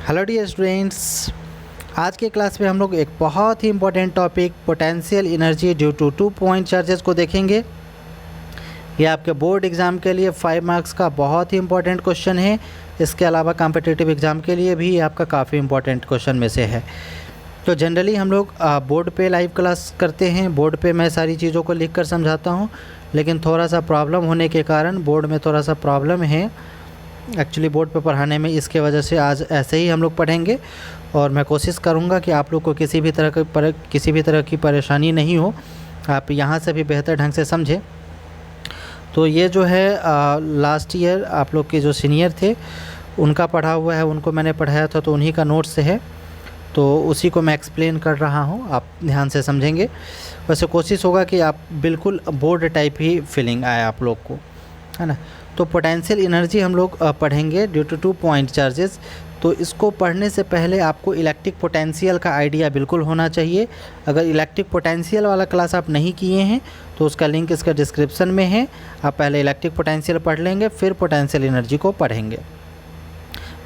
Hello dear students, आज के class में हम लोग एक बहुत ही important topic potential energy due to 2 point charges को देखेंगे। ये आपके बोर्ड एग्ज़ाम के लिए 5 मार्क्स का बहुत ही इम्पोर्टेंट क्वेश्चन है। इसके अलावा कॉम्पिटिटिव एग्ज़ाम के लिए भी आपका काफ़ी इम्पोर्टेंट क्वेश्चन में से है। तो जनरली हम लोग बोर्ड पे लाइव क्लास करते हैं। बोर्ड पे मैं सारी चीज़ों को लिख कर समझाता हूँ, लेकिन थोड़ा सा प्रॉब्लम होने के कारण बोर्ड में थोड़ा सा प्रॉब्लम है एक्चुअली बोर्ड पे पढ़ाने में। इसके वजह से आज ऐसे ही हम लोग पढ़ेंगे और मैं कोशिश करूँगा कि आप लोग को किसी भी तरह की परेशानी नहीं हो, आप यहाँ से भी बेहतर ढंग से समझें। तो ये जो है लास्ट ईयर आप लोग के जो सीनियर थे उनका पढ़ा हुआ है, उनको मैंने पढ़ाया था, तो उन्हीं का नोट्स से है, तो उसी को मैं एक्सप्लेन कर रहा हूँ, आप ध्यान से समझेंगे। वैसे कोशिश होगा कि आप बिल्कुल बोर्ड टाइप ही फीलिंग आए आप लोग को, है ना। तो पोटेंशियल एनर्जी हम लोग पढ़ेंगे ड्यू टू 2 पॉइंट चार्जेस। तो इसको पढ़ने से पहले आपको इलेक्ट्रिक पोटेंशियल का आइडिया बिल्कुल होना चाहिए। अगर इलेक्ट्रिक पोटेंशियल वाला क्लास आप नहीं किए हैं तो उसका लिंक इसका डिस्क्रिप्शन में है। आप पहले इलेक्ट्रिक पोटेंशियल पढ़ लेंगे, फिर पोटेंशियल एनर्जी को पढ़ेंगे।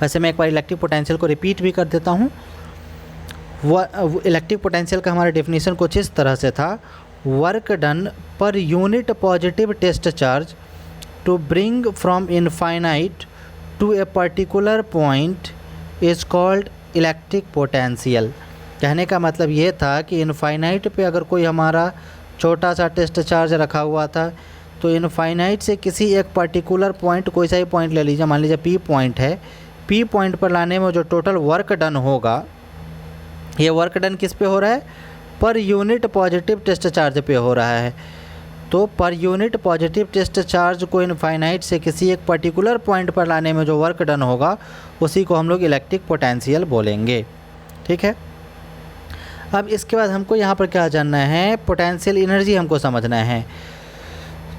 वैसे मैं एक बार इलेक्ट्रिक पोटेंशियल को रिपीट भी कर देता हूँ। इलेक्ट्रिक पोटेंशियल का हमारा डेफिनेशन कुछ इस तरह से था: work done per unit positive test charge to bring from infinite to a particular point is called electric potential। कहने का मतलब ये था कि इनफाइनाइट पे अगर कोई हमारा छोटा सा टेस्ट चार्ज रखा हुआ था, तो इनफाइनाइट से किसी एक पर्टिकुलर पॉइंट, कोई सा ही पॉइंट ले लीजिए, मान लीजिए P पॉइंट है, P पॉइंट पर लाने में जो टोटल वर्क डन होगा, ये वर्क डन किस पे हो रहा है? पर यूनिट पॉजिटिव टेस्ट चार्ज पे हो रहा है। तो per unit positive test charge को इनफाइनाइट से किसी एक पर्टिकुलर पॉइंट पर लाने में जो वर्क डन होगा उसी को हम लोग इलेक्ट्रिक पोटेंशियल बोलेंगे। ठीक है। अब इसके बाद हमको यहाँ पर क्या जानना है? पोटेंशियल एनर्जी हमको समझना है।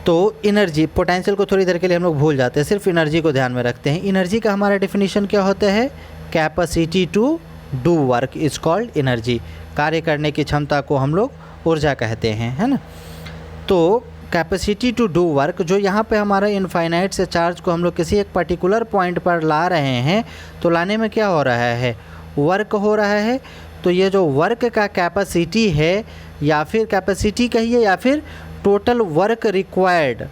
तो एनर्जी, पोटेंशियल को थोड़ी देर के लिए हम लोग भूल जाते हैं, सिर्फ एनर्जी को ध्यान में रखते हैं। एनर्जी का हमारा डेफिनेशन क्या होता है? Capacity to do work is called energy. कार्य करने की क्षमता को हम लोग ऊर्जा कहते हैं, है ना। तो कैपेसिटी टू डू वर्क, जो यहाँ पे हमारा इनफाइनाइट से चार्ज को हम लोग किसी एक पर्टिकुलर पॉइंट पर ला रहे हैं, तो लाने में क्या हो रहा है? वर्क हो रहा है। तो ये जो वर्क का कैपेसिटी है, या फिर कैपेसिटी कहिए या फिर टोटल वर्क रिक्वायर्ड,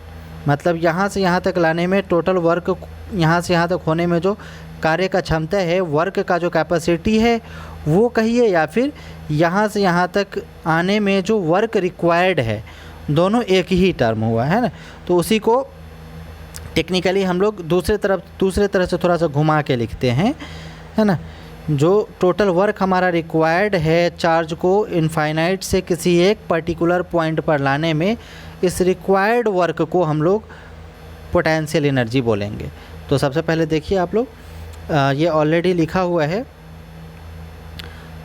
मतलब यहाँ से यहाँ तक लाने में टोटल वर्क, यहाँ से यहाँ तक होने में जो कार्य का क्षमता है, वर्क का जो कैपेसिटी है वो कहिए, या फिर यहाँ से यहाँ तक आने में जो वर्क रिक्वायर्ड है, दोनों एक ही टर्म हुआ है ना। तो उसी को टेक्निकली हम लोग दूसरे तरह से थोड़ा सा घुमा के लिखते हैं, है ना। जो टोटल वर्क हमारा रिक्वायर्ड है चार्ज को इनफाइनाइट से किसी एक पर्टिकुलर पॉइंट पर लाने में, इस रिक्वायर्ड वर्क को हम लोग पोटेंशियल एनर्जी बोलेंगे। तो सबसे पहले देखिए आप लोग, ये ऑलरेडी लिखा हुआ है,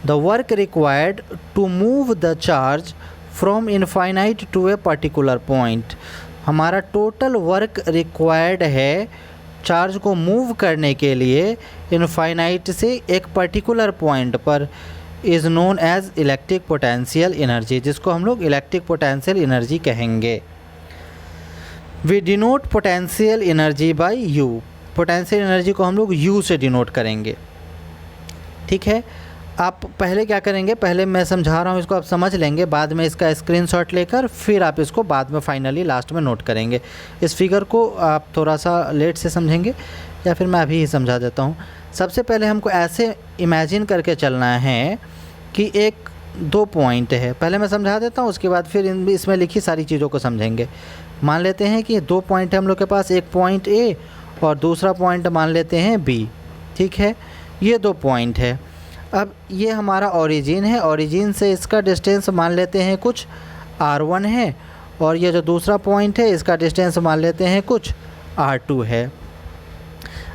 the work required to move the charge from infinite to a particular point. हमारा टोटल वर्क रिक्वायर्ड है चार्ज को मूव करने के लिए इनफाइनाइट से एक पर्टिकुलर पॉइंट पर, is known as electric potential energy, जिसको हम लोग इलेक्ट्रिक पोटेंशियल एनर्जी कहेंगे। We denote potential energy by U. Potential energy को हम लोग यू से डिनोट करेंगे। ठीक है। आप पहले क्या करेंगे, पहले मैं समझा रहा हूँ इसको, आप समझ लेंगे, बाद में इसका स्क्रीनशॉट लेकर फिर आप इसको बाद में फाइनली लास्ट में नोट करेंगे। इस फिगर को आप थोड़ा सा लेट से समझेंगे या फिर मैं अभी ही समझा देता हूँ। सबसे पहले हमको ऐसे इमेजिन करके चलना है कि एक 2 पॉइंट है, पहले मैं समझा देता हूँ, उसके बाद फिर इसमें लिखी सारी चीज़ों को समझेंगे। मान लेते हैं कि 2 पॉइंट है हम लोग के पास, एक पॉइंट ए और दूसरा पॉइंट मान लेते हैं बी। ठीक है। ये 2 पॉइंट है। अब ये हमारा ओरिजिन है, ओरिजिन से इसका डिस्टेंस मान लेते हैं कुछ r1 है, और ये जो दूसरा पॉइंट है इसका डिस्टेंस मान लेते हैं कुछ r2 है।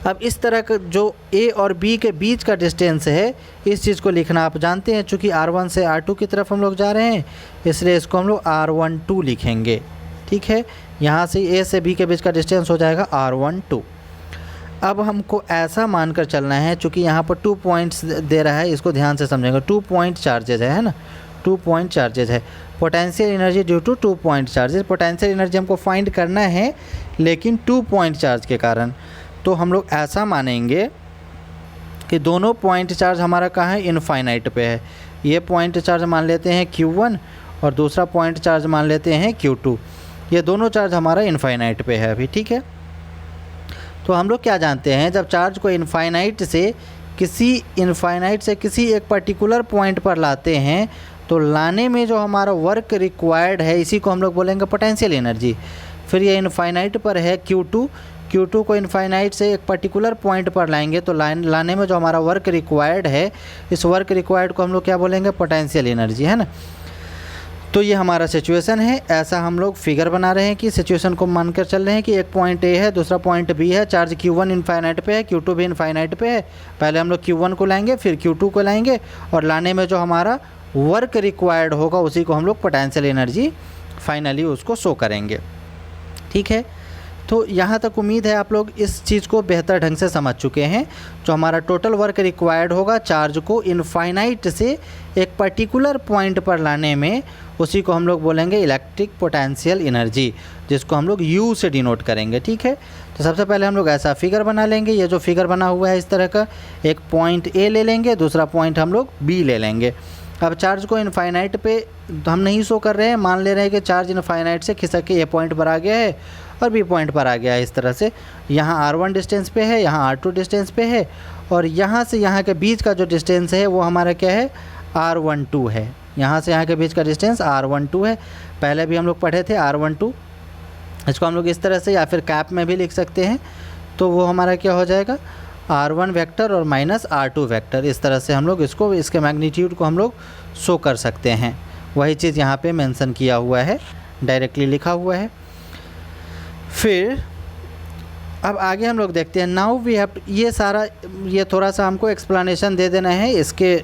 अब इस तरह का जो a और b के बीच का डिस्टेंस है, इस चीज़ को लिखना आप जानते हैं। चूँकि r1 से r2 की तरफ हम लोग जा रहे हैं, इसलिए इसको हम लोग r12 लिखेंगे। ठीक है। यहाँ से a से b के बीच का डिस्टेंस हो जाएगा r12। अब हमको ऐसा मानकर चलना है, चूँकि यहाँ पर 2 पॉइंट्स दे रहा है, इसको ध्यान से समझेंगे। 2 पॉइंट चार्जेज है ना, 2 पॉइंट चार्जेज है। Potential energy due to 2 point charges. Potential energy हमको फाइंड करना है, लेकिन 2 पॉइंट चार्ज के कारण। तो हम लोग ऐसा मानेंगे कि दोनों पॉइंट चार्ज हमारा कहाँ है, इनफाइनाइट पे है। ये पॉइंट चार्ज मान लेते हैं Q1 और दूसरा पॉइंट चार्ज मान लेते हैं Q2। ये दोनों चार्ज हमारा इनफाइनाइट पे है अभी, ठीक है। तो हम लोग क्या जानते हैं, जब चार्ज को इनफाइनाइट से किसी एक पर्टिकुलर पॉइंट पर लाते हैं तो लाने में जो हमारा वर्क रिक्वायर्ड है इसी को हम लोग बोलेंगे पोटेंशियल एनर्जी। फिर ये इनफाइनाइट पर है Q2 को इनफाइनाइट से एक पर्टिकुलर पॉइंट पर लाएंगे तो लाने में जो हमारा वर्क रिक्वायर्ड है, इस वर्क रिक्वायर्ड को हम लोग क्या बोलेंगे, पोटेंशियल एनर्जी, है ना। तो ये हमारा सिचुएशन है। ऐसा हम लोग फिगर बना रहे हैं कि सिचुएशन को मानकर चल रहे हैं कि एक पॉइंट ए है, दूसरा पॉइंट बी है, चार्ज Q1 इनफाइनाइट पे है, Q2 भी इनफाइनाइट पे है। पहले हम लोग Q1 को लाएंगे, फिर Q2 को लाएंगे और लाने में जो हमारा वर्क रिक्वायर्ड होगा उसी को हम लोग पोटेंशियल एनर्जी फाइनली उसको शो करेंगे, ठीक है। तो यहाँ तक उम्मीद है आप लोग इस चीज़ को बेहतर ढंग से समझ चुके हैं। जो हमारा टोटल वर्क रिक्वायर्ड होगा चार्ज को इनफाइनाइट से एक पर्टिकुलर पॉइंट पर लाने में, उसी को हम लोग बोलेंगे इलेक्ट्रिक पोटेंशियल एनर्जी, जिसको हम लोग U से डिनोट करेंगे, ठीक है। तो सबसे पहले हम लोग ऐसा फिगर बना लेंगे। ये जो फिगर बना हुआ है इस तरह का, एक पॉइंट A ले लेंगे, दूसरा पॉइंट हम लोग B ले लेंगे। अब चार्ज को इनफाइनाइट पे हम नहीं शो कर रहे हैं, मान ले रहे हैं कि चार्ज इनफाइनाइट से खिसक के A पॉइंट पर आ गया है और B पॉइंट पर आ गया है। इस तरह से यहाँ R1 डिस्टेंस पे है, यहाँ R2 डिस्टेंस पे है और यहाँ से यहाँ के बीच का जो डिस्टेंस है वो हमारा क्या है, R12 है। यहाँ से यहाँ के बीच का डिस्टेंस R12 है। पहले भी हम लोग पढ़े थे R12। इसको हम लोग इस तरह से या फिर कैप में भी लिख सकते हैं, तो वो हमारा क्या हो जाएगा, R1 वेक्टर और माइनस R2 वेक्टर। इस तरह से हम लोग इसको, इसके मैग्नीट्यूड को हम लोग शो कर सकते हैं। वही चीज़ यहाँ पे मेंशन किया हुआ है, डायरेक्टली लिखा हुआ है। फिर अब आगे हम लोग देखते हैं, नाउ वी हैव, ये सारा, ये थोड़ा सा हमको एक्सप्लेनेशन दे देना है इसके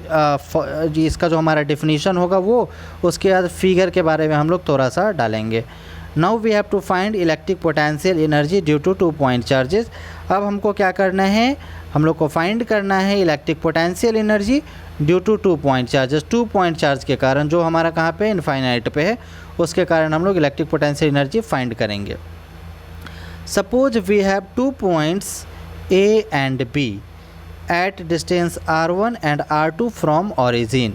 इसका जो हमारा डेफिनेशन होगा वो, उसके बाद फिगर के बारे में हम लोग थोड़ा सा डालेंगे। Now we have to find electric potential energy due to 2 point charges. अब हमको क्या करना है, हम लोग को फाइंड करना है electric potential energy due to 2 point charges. 2 point charge के कारण, जो हमारा कहाँ पे, इनफाइनाइट पे है, उसके कारण हम लोग इलेक्ट्रिक पोटेंशियल एनर्जी फाइंड करेंगे। Suppose we have 2 points A and B at distance R1 and R2 from origin।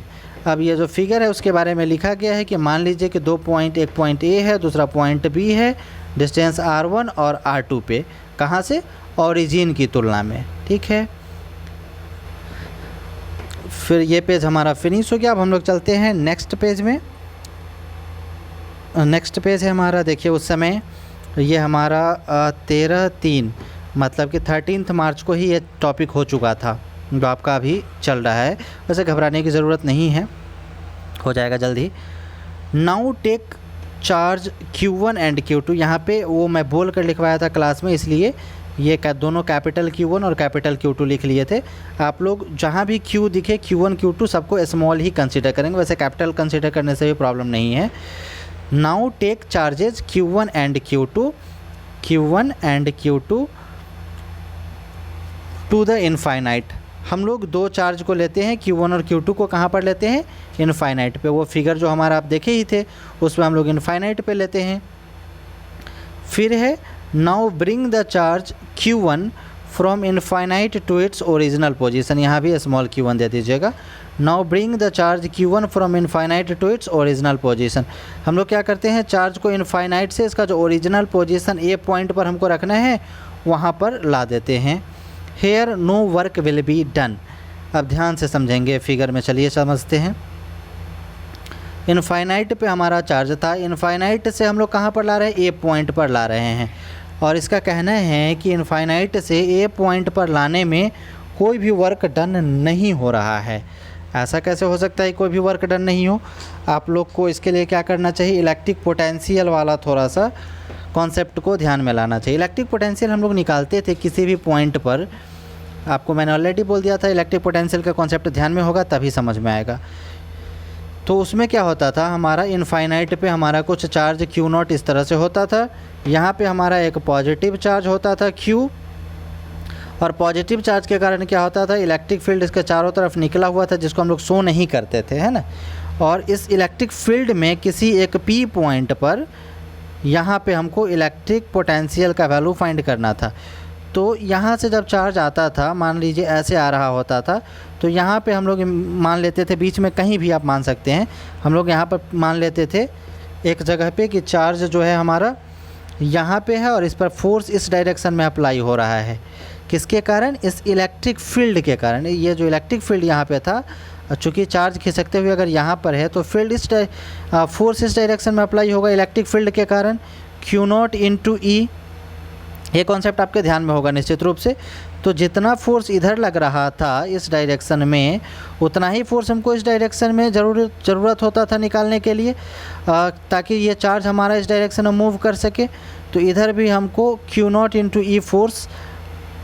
अब ये जो फिगर है उसके बारे में लिखा गया है कि मान लीजिए कि 2 पॉइंट, एक पॉइंट A है, दूसरा पॉइंट B है, डिस्टेंस R1 और R2 पे, कहाँ से, ओरिजिन की तुलना में, ठीक है। फिर ये पेज हमारा फिनिश हो गया। अब हम लोग चलते हैं नेक्स्ट पेज में। नेक्स्ट पेज है हमारा, देखिए उस समय ये हमारा 13/3 मतलब कि 13 मार्च को ही ये टॉपिक हो चुका था, जो आपका अभी चल रहा है। वैसे घबराने की ज़रूरत नहीं है, हो जाएगा जल्दी। Now take charge Q1 and Q2, यहाँ पे वो मैं बोल कर लिखवाया था क्लास में, इसलिए ये दोनों कैपिटल Q1 और कैपिटल Q2 लिख लिए थे। आप लोग जहाँ भी Q दिखे, Q1 Q2 सबको स्मॉल ही कंसिडर करेंगे, वैसे कैपिटल कंसिडर करने से भी प्रॉब्लम नहीं है। Now take charges Q1 and Q2 to the infinite. हम लोग 2 चार्ज को लेते हैं, Q1 और Q2 को कहाँ पर लेते हैं, इनफाइनाइट पे। वो फिगर जो हमारा आप देखे ही थे उसमें हम लोग इनफाइनाइट पे लेते हैं। फिर है now bring the charge Q1 from infinite to its original position. यहाँ भी स्मॉल Q1 दे दीजिएगा। Now bring the charge Q1 from infinite to its original position. हम लोग क्या करते हैं, चार्ज को इनफाइनाइट से इसका जो ओरिजिनल पोजीशन A पॉइंट पर हमको रखना है वहाँ पर ला देते हैं। Here no work will be done. अब ध्यान से समझेंगे फिगर में, चलिए समझते हैं। इनफाइनाइट पे हमारा चार्ज था, इनफाइनाइट से हम लोग कहाँ पर ला रहे हैं, A पॉइंट पर ला रहे हैं। और इसका कहना है कि इनफाइनाइट से A पॉइंट पर लाने में कोई भी वर्क डन नहीं हो रहा है। ऐसा कैसे हो सकता है कोई भी वर्क डन नहीं हो। आप लोग को इसके लिए क्या करना चाहिए, इलेक्ट्रिक पोटेंशियल वाला थोड़ा सा कॉन्सेप्ट को ध्यान में लाना चाहिए। इलेक्ट्रिक पोटेंशियल हम लोग निकालते थे किसी भी पॉइंट पर, आपको मैंने ऑलरेडी बोल दिया था, इलेक्ट्रिक पोटेंशियल का कॉन्सेप्ट ध्यान में होगा तभी समझ में आएगा। तो उसमें क्या होता था, हमारा इनफाइनाइट पे हमारा कुछ चार्ज Q0 इस तरह से होता था। यहाँ पे हमारा एक पॉजिटिव चार्ज होता था Q, और पॉजिटिव चार्ज के कारण क्या होता था, इलेक्ट्रिक फील्ड इसके चारों तरफ निकला हुआ था, जिसको हम लोग शो नहीं करते थे, है ना। और इस इलेक्ट्रिक फील्ड में किसी एक P पॉइंट पर यहाँ पे हमको इलेक्ट्रिक पोटेंशियल का वैल्यू फाइंड करना था। तो यहाँ से जब चार्ज आता था, मान लीजिए ऐसे आ रहा होता था, तो यहाँ पे हम लोग मान लेते थे, बीच में कहीं भी आप मान सकते हैं, हम लोग यहाँ पर मान लेते थे एक जगह पे कि चार्ज जो है हमारा यहाँ पे है और इस पर फोर्स इस डायरेक्शन में अप्लाई हो रहा है। किसके कारण? इस इलेक्ट्रिक फील्ड के कारण। ये जो इलेक्ट्रिक फील्ड यहाँ पे था, चूँकि चार्ज खिसकते हुए अगर यहाँ पर है तो फील्ड फोर्स इस डायरेक्शन में अप्लाई होगा इलेक्ट्रिक फील्ड के कारण, Q0 इंटू ई। ये कॉन्सेप्ट आपके ध्यान में होगा निश्चित रूप से। तो जितना फोर्स इधर लग रहा था इस डायरेक्शन में, उतना ही फोर्स हमको इस डायरेक्शन में ज़रूरत होता था निकालने के लिए, ताकि ये चार्ज हमारा इस डायरेक्शन में मूव कर सके। तो इधर भी हमको Q0 इंटू ई फोर्स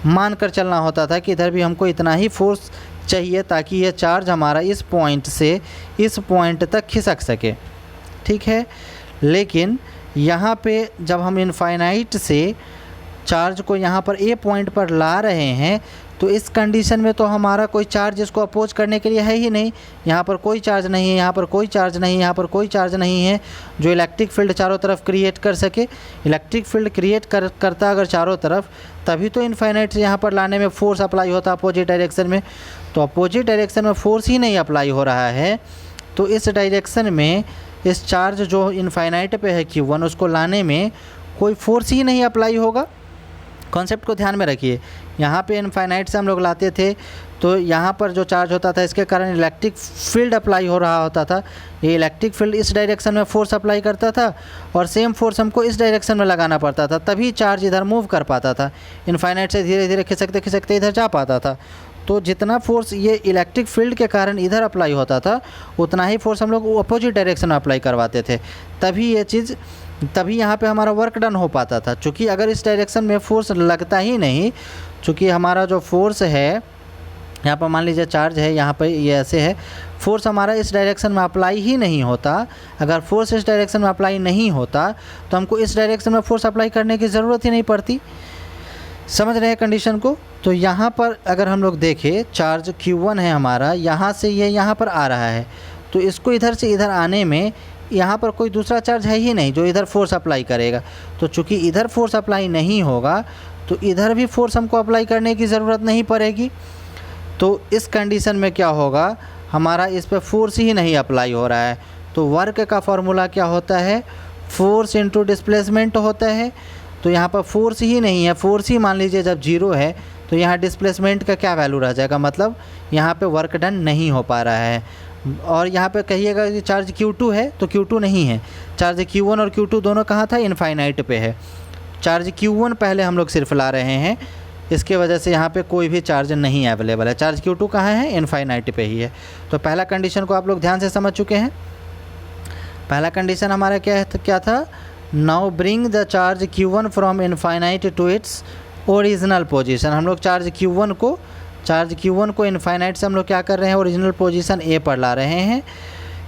मान कर चलना होता था कि इधर भी हमको इतना ही फोर्स चाहिए ताकि ये चार्ज हमारा इस पॉइंट से इस पॉइंट तक खिसक सके। ठीक है, लेकिन यहाँ पे जब हम इनफाइनाइट से चार्ज को यहाँ पर ए पॉइंट पर ला रहे हैं, तो इस कंडीशन में तो हमारा कोई चार्ज इसको अपोज करने के लिए है ही नहीं। यहाँ पर कोई चार्ज नहीं है, यहाँ पर कोई चार्ज नहीं है, यहाँ पर कोई चार्ज नहीं है जो इलेक्ट्रिक फील्ड चारों तरफ क्रिएट कर सके। इलेक्ट्रिक फील्ड क्रिएट करता अगर चारों तरफ, तभी तो इनफाइनाइट से यहाँ पर लाने में फोर्स अप्लाई होता अपोजिट डायरेक्शन में। तो अपोजिट डायरेक्शन में फोर्स ही नहीं अप्लाई हो रहा है, तो इस डायरेक्शन में इस चार्ज जो इनफाइनाइट पे है Q1, उसको लाने में कोई फोर्स ही नहीं अप्लाई होगा। कॉन्सेप्ट को ध्यान में रखिए। यहाँ पे इनफाइनाइट से हम लोग लाते थे तो यहाँ पर जो चार्ज होता था इसके कारण इलेक्ट्रिक फील्ड अप्लाई हो रहा होता था। ये इलेक्ट्रिक फील्ड इस डायरेक्शन में फोर्स अप्लाई करता था और सेम फोर्स हमको इस डायरेक्शन में लगाना पड़ता था, तभी चार्ज इधर मूव कर पाता था। इनफाइनाइट से धीरे धीरे खिसकते खिसकते इधर जा पाता था। तो जितना फोर्स ये इलेक्ट्रिक फील्ड के कारण इधर अप्लाई होता था, उतना ही फोर्स हम लोग अपोजिट डायरेक्शन में अप्लाई करवाते थे, तभी यहाँ पे हमारा वर्क डन हो पाता था। चूँकि अगर इस डायरेक्शन में फोर्स लगता ही नहीं, चूँकि हमारा जो फोर्स है यहाँ पर मान लीजिए चार्ज है, यहाँ पर ये ऐसे है, फोर्स हमारा इस डायरेक्शन में अप्लाई ही नहीं होता। अगर फोर्स इस डायरेक्शन में अप्लाई नहीं होता तो हमको इस डायरेक्शन में फोर्स अप्लाई करने की ज़रूरत ही नहीं पड़ती। समझ रहे हैं कंडीशन को? तो यहाँ पर अगर हम लोग देखें, चार्ज Q1 है हमारा, यहाँ से ये यहाँ पर आ रहा है, तो इसको इधर से इधर आने में यहाँ पर कोई दूसरा चार्ज है ही नहीं जो इधर फोर्स अप्लाई करेगा। तो चूँकि इधर फोर्स अप्लाई नहीं होगा, तो इधर भी फोर्स हमको अप्लाई करने की ज़रूरत नहीं पड़ेगी। तो इस कंडीशन में क्या होगा, हमारा इस पर फोर्स ही नहीं अप्लाई हो रहा है। तो वर्क का फॉर्मूला क्या होता है? फोर्स इंटू डिस्प्लेसमेंट होता है। तो यहाँ पर फोर्स ही नहीं है, फोर्स ही मान लीजिए जब 0 है, तो यहाँ डिस्प्लेसमेंट का क्या वैल्यू रह जाएगा, मतलब यहाँ पे वर्क डन नहीं हो पा रहा है। और यहाँ पे कहिएगा कि चार्ज Q2 है, तो Q2 नहीं है। चार्ज Q1 और Q2 दोनों कहाँ था? इनफाइनाइट पे है। चार्ज Q1 पहले हम लोग सिर्फ ला रहे हैं, इसके वजह से यहाँ पे कोई भी चार्ज नहीं अवेलेबल है। चार्ज Q2 कहाँ है? इनफाइनाइट पे ही है। तो पहला कंडीशन को आप लोग ध्यान से समझ चुके हैं। पहला कंडीशन हमारा क्या था? Now bring the charge Q1 from infinite to its original position. हम लोग चार्ज Q1 को इनफाइनाइट से हम लोग क्या कर रहे हैं? ओरिजिनल पोजीशन ए पर ला रहे हैं।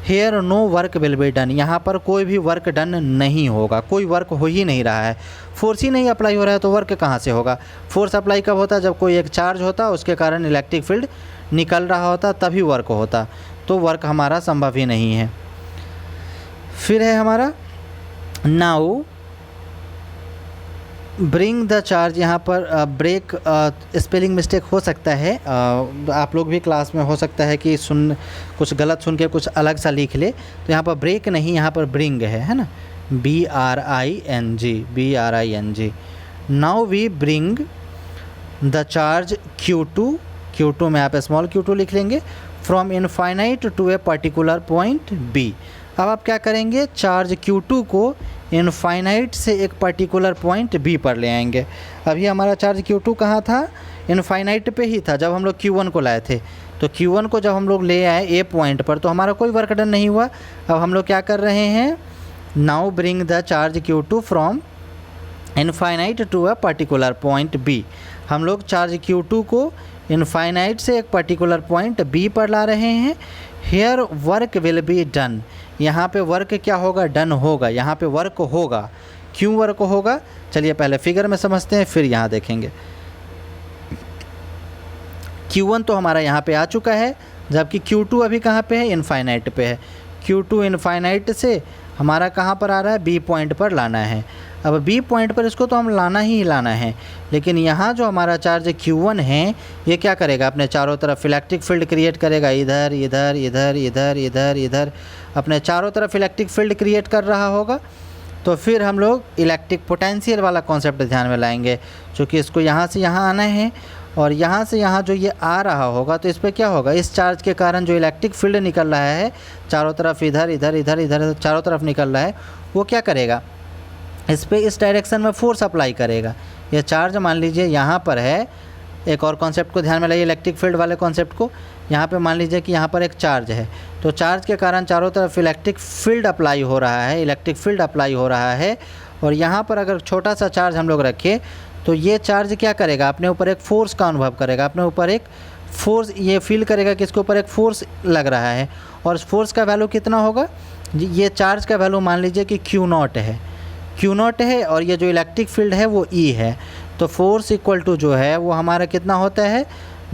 Here no work will be done. यहाँ पर कोई भी वर्क डन नहीं होगा, कोई वर्क हो ही नहीं रहा है, फोर्स ही नहीं अप्लाई हो रहा है, तो वर्क कहाँ से होगा? फोर्स अप्लाई कब होता? जब कोई एक चार्ज होता, उसके कारण इलेक्ट्रिक फील्ड निकल रहा होता, तभी वर्क होता। तो वर्क हमारा संभव ही नहीं है। फिर है हमारा नाउ ब्रिंग द चार्ज। यहाँ पर ब्रेक स्पेलिंग मिस्टेक हो सकता है, आप लोग भी क्लास में हो सकता है कि कुछ गलत सुन के कुछ अलग सा लिख ले। तो यहाँ पर ब्रेक नहीं, यहाँ पर ब्रिंग है ना, BRING। Now we bring the charge Q2 में आप स्मॉल q2 लिख लेंगे, from infinite to a particular point B। अब आप क्या करेंगे? चार्ज Q2 को इनफाइनाइट से एक पर्टिकुलर पॉइंट B पर ले आएंगे। अभी हमारा चार्ज Q2 कहाँ था? इनफाइनाइट पे ही था जब हम लोग Q1 को लाए थे। तो Q1 को जब हम लोग ले आए ए पॉइंट पर, तो हमारा कोई वर्क डन नहीं हुआ। अब हम लोग क्या कर रहे हैं? Now bring the charge Q2 from infinite to a particular point B। हम लोग चार्ज Q2 को इनफाइनाइट से एक पर्टिकुलर पॉइंट B पर ला रहे हैं। Here work will be done. यहाँ पे वर्क क्या होगा? डन होगा। यहाँ पे वर्क होगा। क्यों वर्क होगा? चलिए पहले फिगर में समझते हैं, फिर यहाँ देखेंगे। Q1 तो हमारा यहाँ पे आ चुका है, जबकि Q2 अभी कहाँ पे है? इनफाइनाइट पे है। Q2 इनफाइनाइट से हमारा कहाँ पर आ रहा है, बी पॉइंट पर लाना है। अब बी पॉइंट पर इसको तो हम लाना ही लाना है, लेकिन यहाँ जो हमारा चार्ज Q1 है ये क्या करेगा, अपने चारों तरफ इलेक्ट्रिक फील्ड क्रिएट करेगा, इधर इधर इधर इधर इधर इधर अपने चारों तरफ इलेक्ट्रिक फील्ड क्रिएट कर रहा होगा। तो फिर हम लोग इलेक्ट्रिक पोटेंशियल वाला कॉन्सेप्ट ध्यान में लाएंगे, क्योंकि इसको यहाँ से यहाँ आना है और यहाँ से यहाँ जो ये आ रहा होगा तो इस पर क्या होगा, इस चार्ज के कारण जो इलेक्ट्रिक फील्ड निकल रहा है चारों तरफ इधर इधर इधर इधर चारों तरफ निकल रहा है, वो क्या करेगा, इस पर इस डायरेक्शन में फोर्स अप्लाई करेगा। ये चार्ज मान लीजिए यहाँ पर है, एक और कॉन्सेप्ट को ध्यान में लाइए, इलेक्ट्रिक फील्ड वाले कॉन्सेप्ट को। यहाँ पे मान लीजिए कि यहाँ पर एक चार्ज है, तो चार्ज के कारण चारों तरफ इलेक्ट्रिक फील्ड अप्लाई हो रहा है, इलेक्ट्रिक फील्ड अप्लाई हो रहा है। और यहाँ पर अगर छोटा सा चार्ज हम लोग रखें तो ये चार्ज क्या करेगा, अपने ऊपर एक फ़ोर्स का अनुभव करेगा, अपने ऊपर एक फोर्स ये फील करेगा कि इसके ऊपर एक फ़ोर्स लग रहा है। और उस फोर्स का वैल्यू कितना होगा, ये चार्ज का वैल्यू मान लीजिए कि Q0 है, Q0 है, और ये जो इलेक्ट्रिक फील्ड है वो E है। तो फोर्स इक्वल टू जो है वो हमारा कितना होता है,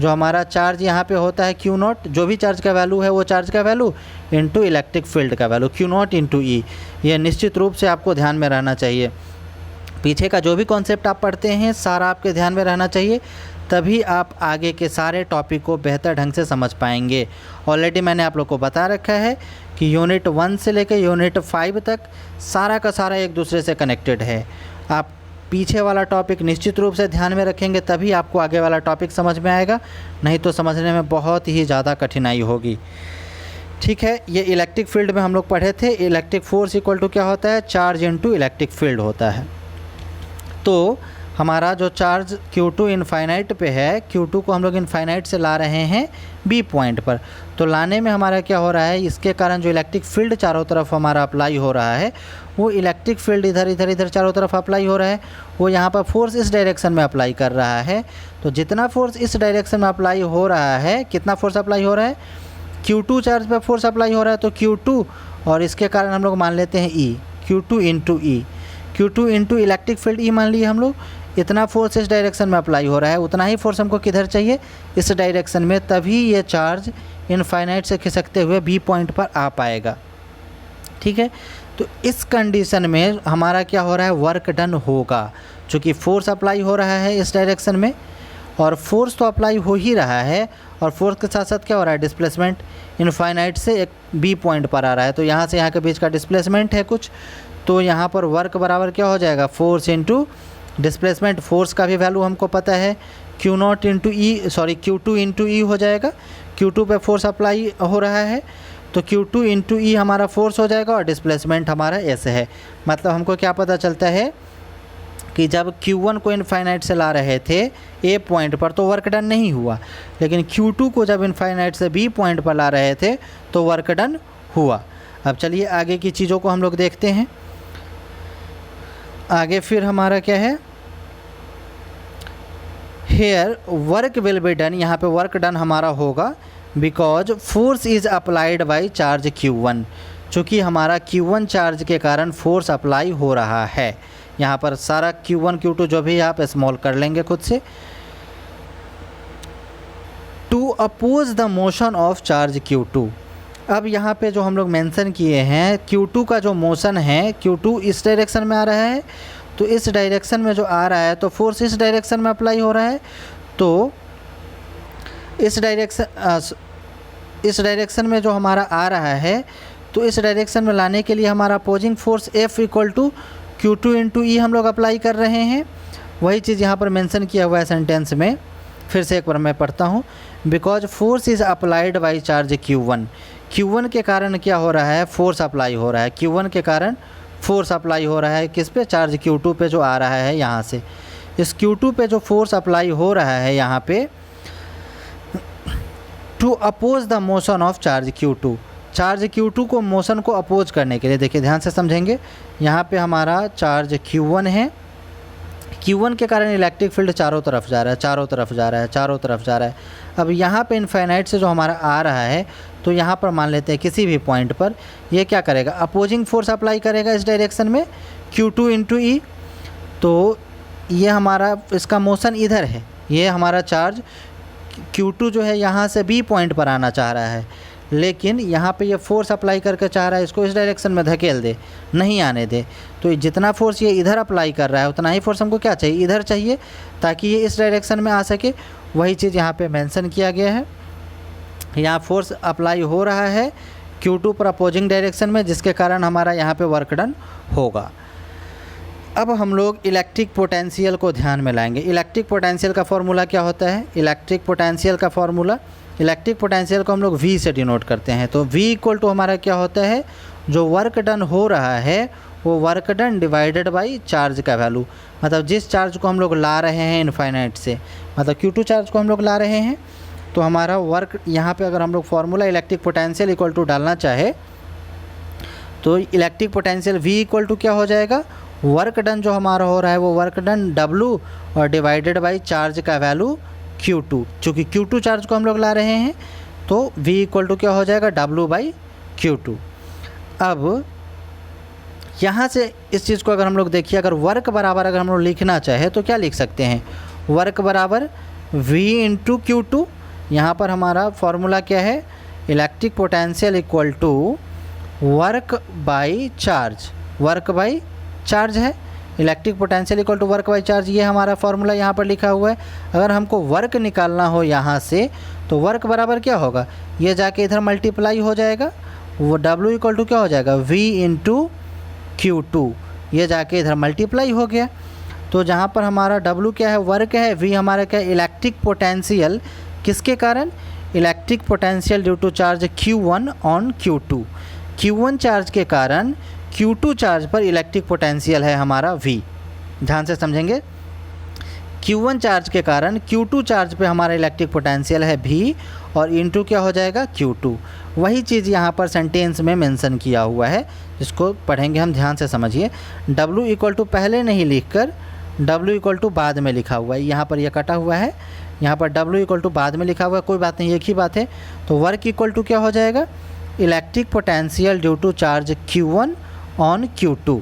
जो हमारा चार्ज यहाँ पे होता है Q0, जो भी चार्ज का वैल्यू है वो चार्ज का वैल्यू इनटू इलेक्ट्रिक फील्ड का वैल्यू Q0 इंटू E। ये निश्चित रूप से आपको ध्यान में रहना चाहिए। पीछे का जो भी कॉन्सेप्ट आप पढ़ते हैं सारा आपके ध्यान में रहना चाहिए, तभी आप आगे के सारे टॉपिक को बेहतर ढंग से समझ पाएंगे। ऑलरेडी मैंने आप लोग को बता रखा है कि यूनिट 1 से लेकर यूनिट 5 तक सारा का सारा एक दूसरे से कनेक्टेड है। आप पीछे वाला टॉपिक निश्चित रूप से ध्यान में रखेंगे तभी आपको आगे वाला टॉपिक समझ में आएगा, नहीं तो समझने में बहुत ही ज़्यादा कठिनाई होगी। ठीक है, ये इलेक्ट्रिक फील्ड में हम लोग पढ़े थे, इलेक्ट्रिक फोर्स इक्वल टू क्या होता है, चार्ज इनटू इलेक्ट्रिक फील्ड होता है। तो हमारा जो चार्ज Q2 इनफाइनाइट पे है, Q2 को हम लोग इनफाइनाइट से ला रहे हैं B पॉइंट पर। तो लाने में हमारा क्या हो रहा है, इसके कारण जो इलेक्ट्रिक फील्ड चारों तरफ हमारा अप्लाई हो रहा है, वो इलेक्ट्रिक फील्ड इधर इधर इधर चारों तरफ अप्लाई हो रहा है, वो यहाँ पर फोर्स इस डायरेक्शन में अप्लाई कर रहा है। तो जितना फोर्स इस डायरेक्शन में अप्लाई हो रहा है, कितना फोर्स अप्लाई हो रहा है, Q2 चार्ज पर फोर्स अप्लाई हो रहा है, तो Q2 और इसके कारण हम लोग मान लेते हैं E, Q2 into E, Q2 into electric field E मान लिए हम लोग। इतना फोर्स इस डायरेक्शन में अप्लाई हो रहा है, उतना ही फोर्स हमको किधर चाहिए, इस डायरेक्शन में, तभी ये चार्ज इनफाइनाइट से खिसकते हुए B पॉइंट पर आ पाएगा। ठीक है, तो इस कंडीशन में हमारा क्या हो रहा है, वर्क डन होगा, चूँकि फोर्स अप्लाई हो रहा है इस डायरेक्शन में, और फोर्स तो अप्लाई हो ही रहा है, और फोर्स के साथ साथ क्या हो रहा है, डिस्प्लेसमेंट इनफाइनाइट से एक B पॉइंट पर आ रहा है। तो यहाँ से यहाँ के बीच का डिस्प्लेसमेंट है कुछ, तो यहाँ पर वर्क बराबर क्या हो जाएगा, फोर्स इंटू डिस्प्लेसमेंट। फोर्स का भी वैल्यू हमको पता है, Q0 into E, sorry Q2 into E हो जाएगा। Q2 पे फोर्स अप्लाई हो रहा है, तो Q2 इंटू E हमारा फोर्स हो जाएगा, और डिस्प्लेसमेंट हमारा ऐसे है। मतलब हमको क्या पता चलता है कि जब Q1 को इनफाइनाइट से ला रहे थे A पॉइंट पर तो वर्क डन नहीं हुआ, लेकिन Q2 को जब इनफाइनाइट से B पॉइंट पर ला रहे थे तो वर्क डन हुआ। अब चलिए आगे की चीज़ों को हम लोग देखते हैं। आगे फिर हमारा क्या है, here work will be done, यहाँ पे वर्क डन हमारा होगा because force is applied by charge Q1, चूँकि हमारा Q1 चार्ज के कारण फोर्स अप्लाई हो रहा है। यहाँ पर सारा Q1 Q2 जो भी आप स्मॉल कर लेंगे खुद से। To oppose the motion of charge Q2, अब यहाँ पे जो हम लोग मेंशन किए हैं, Q2 का जो मोशन है, Q2 इस डायरेक्शन में आ रहा है, तो इस डायरेक्शन में जो आ रहा है तो फोर्स इस डायरेक्शन में अप्लाई हो रहा है, तो इस डायरेक्शन में जो हमारा आ रहा है, तो इस डायरेक्शन में लाने के लिए हमारा opposing force F equal to Q2 into E हम लोग अप्लाई कर रहे हैं। वही चीज़ यहाँ पर मेंशन किया हुआ है सेंटेंस में, फिर से एक बार मैं पढ़ता हूँ। Because force is applied by charge Q1, Q1 के कारण क्या हो रहा है, फोर्स अप्लाई हो रहा है, Q1 के कारण फोर्स अप्लाई हो रहा है किस पे, चार्ज Q2 पे जो आ रहा है यहाँ से। इस Q2 पे जो फोर्स अप्लाई हो रहा है यहाँ पे, to oppose the motion of charge Q2, charge Q2 को मोशन को अपोज करने के लिए, देखिए ध्यान से समझेंगे, यहाँ पे हमारा चार्ज Q1 है, Q1 के कारण इलेक्ट्रिक फील्ड चारों तरफ जा रहा है, चारों तरफ जा रहा है, चारों तरफ जा रहा है। अब यहाँ पे इनफाइनाइट से जो हमारा आ रहा है, तो यहाँ पर मान लेते हैं किसी भी पॉइंट पर ये क्या करेगा, अपोजिंग फोर्स अप्लाई करेगा इस डायरेक्शन में Q2 इंटू E। तो ये हमारा इसका मोशन इधर है, ये हमारा चार्ज Q2 जो है यहाँ से B पॉइंट पर आना चाह रहा है, लेकिन यहाँ पे ये फोर्स अप्लाई करके चाह रहा है इसको इस डायरेक्शन में धकेल दे, नहीं आने दे। तो जितना फोर्स ये इधर अप्लाई कर रहा है उतना ही फोर्स हमको क्या चाहिए, इधर चाहिए, ताकि ये इस डायरेक्शन में आ सके। वही चीज़ यहाँ पे मेंशन किया गया है। यहाँ फोर्स अप्लाई हो रहा है Q2 पर अपोजिंग डायरेक्शन में, जिसके कारण हमारा यहाँ पे वर्क डन होगा। अब हम लोग इलेक्ट्रिक पोटेंशियल को ध्यान में लाएंगे। इलेक्ट्रिक पोटेंशियल का फॉर्मूला क्या होता है? इलेक्ट्रिक पोटेंशियल का फॉर्मूला, इलेक्ट्रिक पोटेंशियल को हम लोग V से डिनोट करते हैं। तो V इक्वल टू हमारा क्या होता है, जो वर्क डन हो रहा है वो work done divided by charge का वैल्यू। मतलब जिस चार्ज को हम लोग ला रहे हैं इनफाइनाइट से, मतलब Q2 चार्ज को हम लोग ला रहे हैं, तो हमारा वर्क यहाँ पे अगर हम लोग formula electric potential equal to डालना चाहे तो electric potential V equal to क्या हो जाएगा, वर्क डन जो हमारा हो रहा है वो वर्क डन W और डिवाइडेड बाई चार्ज का वैल्यू Q2। चूँकि Q2 चार्ज को हम लोग ला रहे हैं तो V इक्वल टू क्या हो जाएगा, W बाई Q2। अब यहाँ से इस चीज़ को अगर हम लोग देखिए, अगर वर्क बराबर अगर हम लोग लिखना चाहे तो क्या लिख सकते हैं, वर्क बराबर V इंटू Q2। यहाँ पर हमारा फॉर्मूला क्या है, electric potential equal to work by charge, work by charge है। Electric potential equal to work by charge, ये हमारा फॉर्मूला यहाँ पर लिखा हुआ है। अगर हमको वर्क निकालना हो यहाँ से तो वर्क बराबर क्या होगा, ये जाके इधर मल्टीप्लाई हो जाएगा, वो W इक्वल टू क्या हो जाएगा, V इंटू Q2, ये जाके इधर मल्टीप्लाई हो गया। तो जहाँ पर हमारा W क्या है, वर्क है, V हमारा क्या है, इलेक्ट्रिक पोटेंशियल, किसके कारण, electric potential due to charge Q1 on Q2। Q1 charge के कारण Q2 चार्ज पर इलेक्ट्रिक पोटेंशियल है हमारा V। ध्यान से समझेंगे, Q1 चार्ज के कारण Q2 चार्ज पे हमारा इलेक्ट्रिक पोटेंशियल है V और इंटू क्या हो जाएगा, Q2। वही चीज़ यहाँ पर सेंटेंस में मेंशन किया हुआ है, जिसको पढ़ेंगे हम, ध्यान से समझिए। W इक्वल टू पहले नहीं लिखकर W इक्वल टू बाद में लिखा हुआ है, यहाँ पर यह कटा हुआ है, यहाँ पर W इक्वल टू बाद में लिखा हुआ है, कोई बात नहीं, एक ही बात है। तो वर्क इक्वल टू क्या हो जाएगा, electric potential due to charge Q1 on Q2।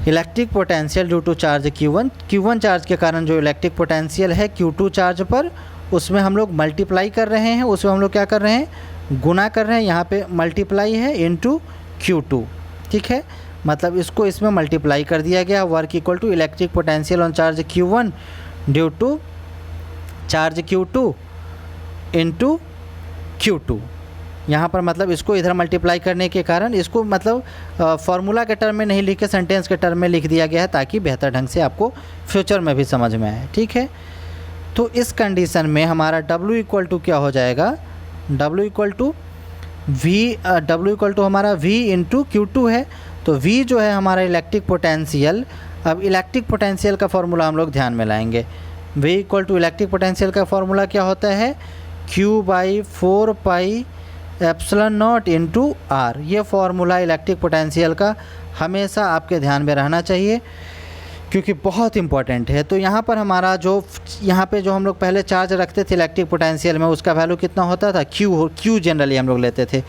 Electric potential due to charge Q1 charge के कारण जो इलेक्ट्रिक पोटेंशियल है Q2 चार्ज पर, उसमें हम लोग मल्टीप्लाई कर रहे हैं, उसमें हम लोग क्या कर रहे हैं, गुना कर रहे हैं। यहाँ पे मल्टीप्लाई है इनटू Q2, ठीक है, मतलब इसको इसमें मल्टीप्लाई कर दिया गया। Work equal to electric potential on charge Q1 due to charge Q2 into Q2। यहाँ पर मतलब इसको इधर मल्टीप्लाई करने के कारण इसको मतलब फार्मूला के टर्म में नहीं लिख के सेंटेंस के टर्म में लिख दिया गया है, ताकि बेहतर ढंग से आपको फ्यूचर में भी समझ में आए, ठीक है। तो इस कंडीशन में हमारा W इक्वल टू क्या हो जाएगा, W इक्वल टू हमारा V इंटू Q2 है। तो V जो है हमारा इलेक्ट्रिक पोटेंशियल। अब इलेक्ट्रिक पोटेंशियल का फॉर्मूला हम लोग ध्यान में लाएंगे। V equal to electric potential का फॉर्मूला क्या होता है, Q by 4 pi epsilon naught into R। ये फॉर्मूला इलेक्ट्रिक पोटेंशियल का हमेशा आपके ध्यान में रहना चाहिए, क्योंकि बहुत इंपॉर्टेंट है। तो यहाँ पर हमारा जो यहाँ पे जो हम लोग पहले चार्ज रखते थे इलेक्ट्रिक पोटेंशियल में, उसका वैल्यू कितना होता था, Q जनरली हम लोग लेते थे।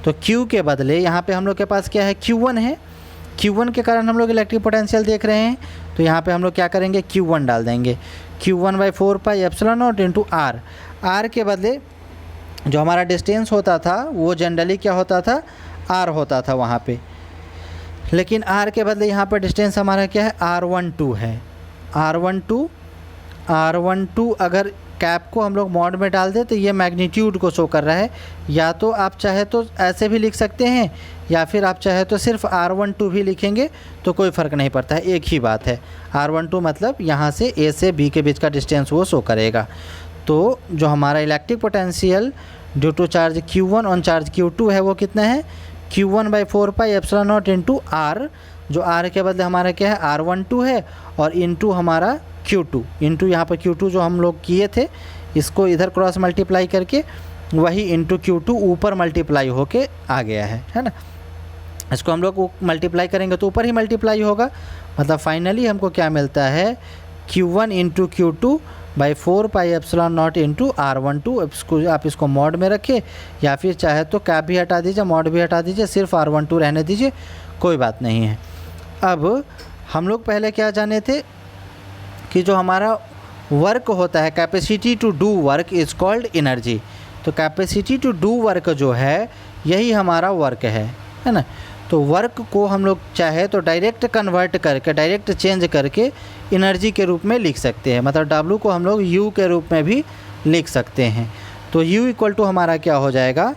तो Q के बदले यहाँ पे हम लोग के पास क्या है, Q1 है। Q1 के कारण हम लोग इलेक्ट्रिक पोटेंशियल देख रहे हैं, तो यहाँ पे हम लोग क्या करेंगे, Q1 डाल देंगे, Q1 by 4 pi epsilon naught into R। R के बदले जो हमारा डिस्टेंस होता था वो जनरली क्या होता था, R होता था वहाँ पे, लेकिन R के बदले यहाँ पर डिस्टेंस हमारा क्या है, R12 है। R12 अगर कैप को हम लोग मॉड में डाल दें तो ये मैग्नीट्यूड को शो कर रहा है। या तो आप चाहे तो ऐसे भी लिख सकते हैं, या फिर आप चाहे तो सिर्फ R12 भी लिखेंगे तो कोई फ़र्क नहीं पड़ता है, एक ही बात है। R12 मतलब यहाँ से A से B के बीच का डिस्टेंस वो शो करेगा। तो जो हमारा electric potential due to charge Q1 on charge Q2 है वो कितना है, Q1 by 4 pi epsilon naught into R। जो R के बदले हमारा क्या है, R12 है, और इंटू हमारा Q2, इंटू यहाँ पर Q2 जो हम लोग किए थे, इसको इधर क्रॉस मल्टीप्लाई करके वही इंटू Q2 ऊपर मल्टीप्लाई होके आ गया है ना। इसको हम लोग मल्टीप्लाई करेंगे तो ऊपर ही मल्टीप्लाई होगा, मतलब फाइनली हमको क्या मिलता है, Q1 into Q2 by 4 pi epsilon naught into R12। आप इसको मॉड में रखें, या फिर चाहे तो कैप भी हटा दीजिए, मॉड भी हटा दीजिए, सिर्फ R12 रहने दीजिए, कोई बात नहीं है। अब हम लोग पहले क्या जाने थे कि जो हमारा वर्क होता है, capacity to do work is called energy. तो कैपेसिटी टू डू वर्क जो है यही हमारा वर्क है ना। तो वर्क को हम लोग चाहे तो डायरेक्ट कन्वर्ट करके, डायरेक्ट चेंज करके एनर्जी के रूप में लिख सकते हैं। मतलब W को हम लोग U के रूप में भी लिख सकते हैं। तो U इक्वल टू हमारा क्या हो जाएगा,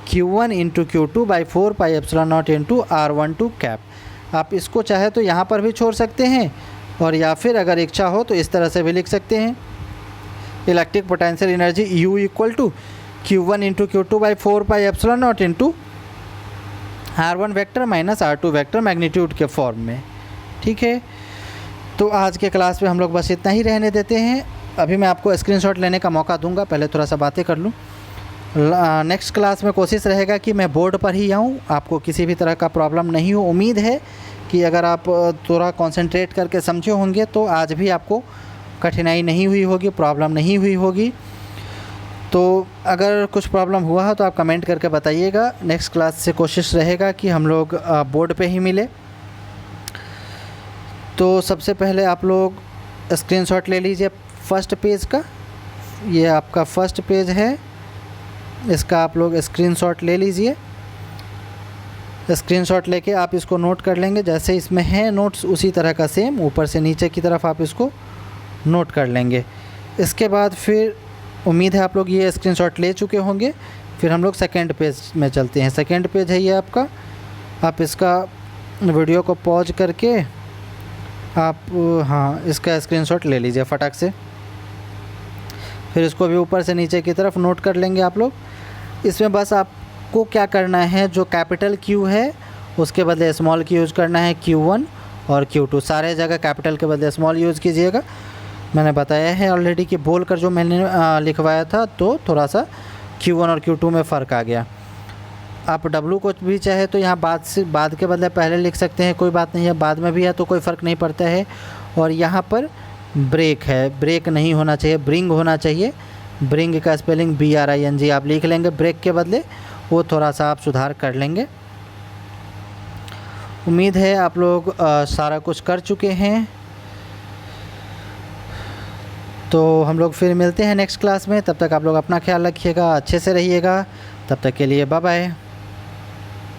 Q1 into Q2 by 4 pi epsilon naught into R12 cap. आप इसको चाहे तो यहाँ पर भी छोड़ सकते हैं, और या फिर अगर इच्छा हो तो इस तरह से भी लिख सकते हैं। Electric potential energy U equal to Q1 into Q2 by 4 pi epsilon naught into R1 vector minus R2 vector magnitude के फॉर्म में। ठीक है, तो आज के क्लास में हम लोग बस इतना ही रहने देते हैं। अभी मैं आपको स्क्रीनशॉट लेने का मौका दूंगा, पहले थोड़ा सा बातें कर लूँ। नेक्स्ट क्लास में कोशिश रहेगा कि मैं बोर्ड पर ही आऊँ, आपको किसी भी तरह का प्रॉब्लम नहीं हो। उम्मीद है कि अगर आप थोड़ा कंसंट्रेट करके समझे होंगे तो आज भी आपको कठिनाई नहीं हुई होगी, प्रॉब्लम नहीं हुई होगी। तो अगर कुछ प्रॉब्लम हुआ है तो आप कमेंट करके बताइएगा। नेक्स्ट क्लास से कोशिश रहेगा कि हम लोग बोर्ड पे ही मिले। तो सबसे पहले आप लोग स्क्रीनशॉट ले लीजिए फर्स्ट पेज का। ये आपका फर्स्ट पेज है, इसका आप लोग स्क्रीनशॉट ले लीजिए। स्क्रीनशॉट लेके आप इसको नोट कर लेंगे, जैसे इसमें है नोट्स उसी तरह का सेम ऊपर से नीचे की तरफ आप इसको नोट कर लेंगे। इसके बाद फिर उम्मीद है आप लोग ये स्क्रीनशॉट ले चुके होंगे। फिर हम लोग सेकंड पेज में चलते हैं। सेकंड पेज है ये आपका। आप इसका वीडियो को पॉज करके आप इसका स्क्रीनशॉट ले लीजिए फटाक से। फिर इसको भी ऊपर से नीचे की तरफ नोट कर लेंगे आप लोग। इसमें बस आपको क्या करना है, जो कैपिटल Q है उसके बदले स्मॉल q यूज़ करना है। Q1 और Q2 सारे जगह कैपिटल के बदले स्मॉल यूज़ कीजिएगा। मैंने बताया है ऑलरेडी कि बोल कर जो मैंने लिखवाया था तो थोड़ा सा Q1 और Q2 में फ़र्क आ गया। आप W को भी चाहे तो यहाँ बाद के बदले पहले लिख सकते हैं, कोई बात नहीं है। बाद में भी है तो कोई फ़र्क नहीं पड़ता है। और यहाँ पर ब्रेक है, ब्रेक नहीं होना चाहिए, ब्रिंग होना चाहिए। ब्रिंग का स्पेलिंग BRING आप लिख लेंगे ब्रेक के बदले, वो थोड़ा सा आप सुधार कर लेंगे। उम्मीद है आप लोग सारा कुछ कर चुके हैं। तो हम लोग फिर मिलते हैं नेक्स्ट क्लास में। तब तक आप लोग अपना ख्याल रखिएगा, अच्छे से रहिएगा। तब तक के लिए बाय बाय।